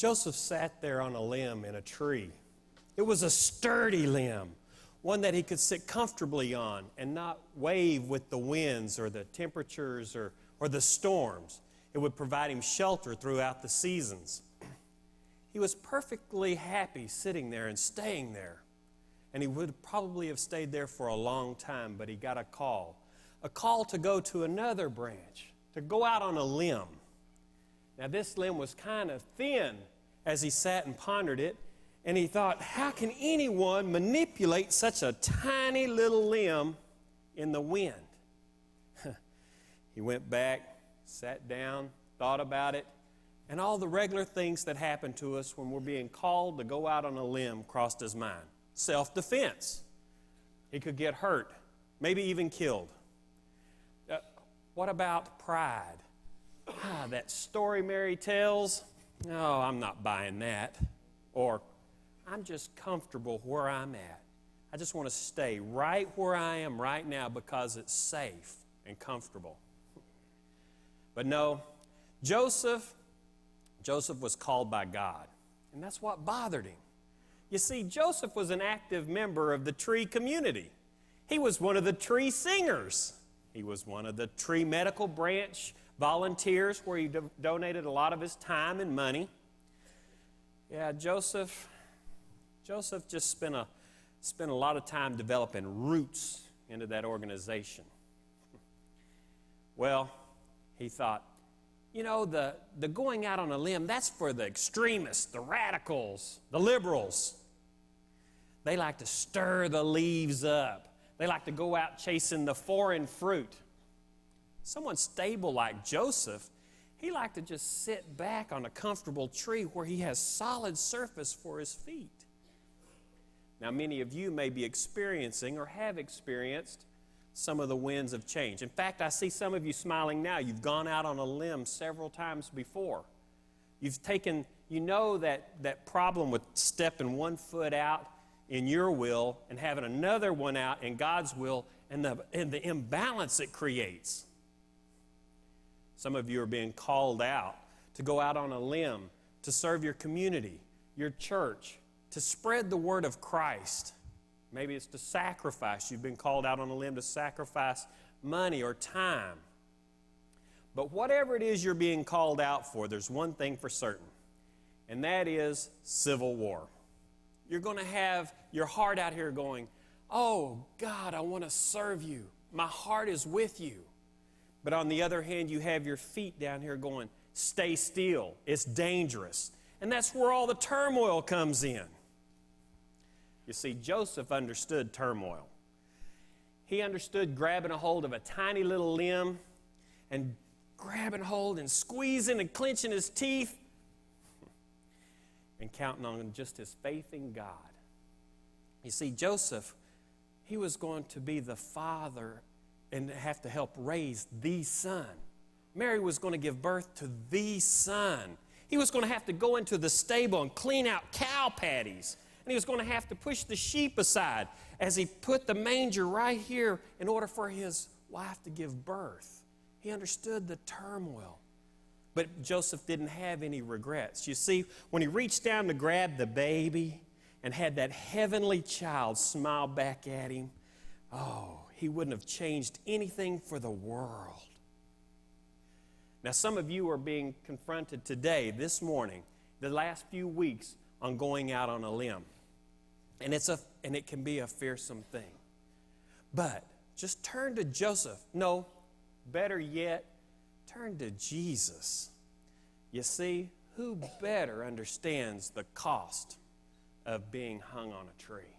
Joseph sat there on a limb in a tree. It was a sturdy limb, one that he could sit comfortably on and not wave with the winds or the temperatures or the storms. It would provide him shelter throughout the seasons. He was perfectly happy sitting there and staying there. And he would probably have stayed there for a long time, but he got a call to go to another branch, to go out on a limb. Now this limb was kind of thin as he sat and pondered it, and he thought, how can anyone manipulate such a tiny little limb in the wind? He went back, sat down, thought about it, and all the regular things that happen to us when we're being called to go out on a limb crossed his mind. Self-defense. He could get hurt, maybe even killed. What about pride? That story Mary tells, oh, I'm not buying that. Or, I'm just comfortable where I'm at. I just want to stay right where I am right now because it's safe and comfortable. But no, Joseph was called by God, and that's what bothered him. You see, Joseph was an active member of the tree community. He was one of the tree singers. He was one of the tree medical branch volunteers where he donated a lot of his time and money. Yeah, Joseph just spent a lot of time developing roots into that organization. Well, he thought, you know, the going out on a limb, that's for the extremists, the radicals, the liberals. They like to stir the leaves up. They like to go out chasing the foreign fruit. Someone stable like Joseph, he liked to just sit back on a comfortable tree where he has solid surface for his feet. Now, many of you may be experiencing or have experienced some of the winds of change. In fact, I see some of you smiling now. You've gone out on a limb several times before. You've taken, you know that problem with stepping one foot out in your will and having another one out in God's will and the imbalance it creates. Some of you are being called out to go out on a limb, to serve your community, your church, to spread the word of Christ. Maybe it's to sacrifice. You've been called out on a limb to sacrifice money or time. But whatever it is you're being called out for, there's one thing for certain, and that is civil war. You're going to have your heart out here going, oh, God, I want to serve you. My heart is with you. But on the other hand, you have your feet down here going, stay still. It's dangerous. And that's where all the turmoil comes in. You see, Joseph understood turmoil. He understood grabbing a hold of a tiny little limb and grabbing hold and squeezing and clenching his teeth and counting on just his faith in God. You see, Joseph, he was going to be the father and have to help raise the son. Mary was going to give birth to the son. He was going to have to go into the stable and clean out cow patties. And he was going to have to push the sheep aside as he put the manger right here in order for his wife to give birth. He understood the turmoil. But Joseph didn't have any regrets. You see, when he reached down to grab the baby and had that heavenly child smile back at him, oh, he wouldn't have changed anything for the world. Now, some of you are being confronted today, this morning, the last few weeks, on going out on a limb. And it can be a fearsome thing. But just turn to Joseph. No, better yet, turn to Jesus. You see, who better understands the cost of being hung on a tree?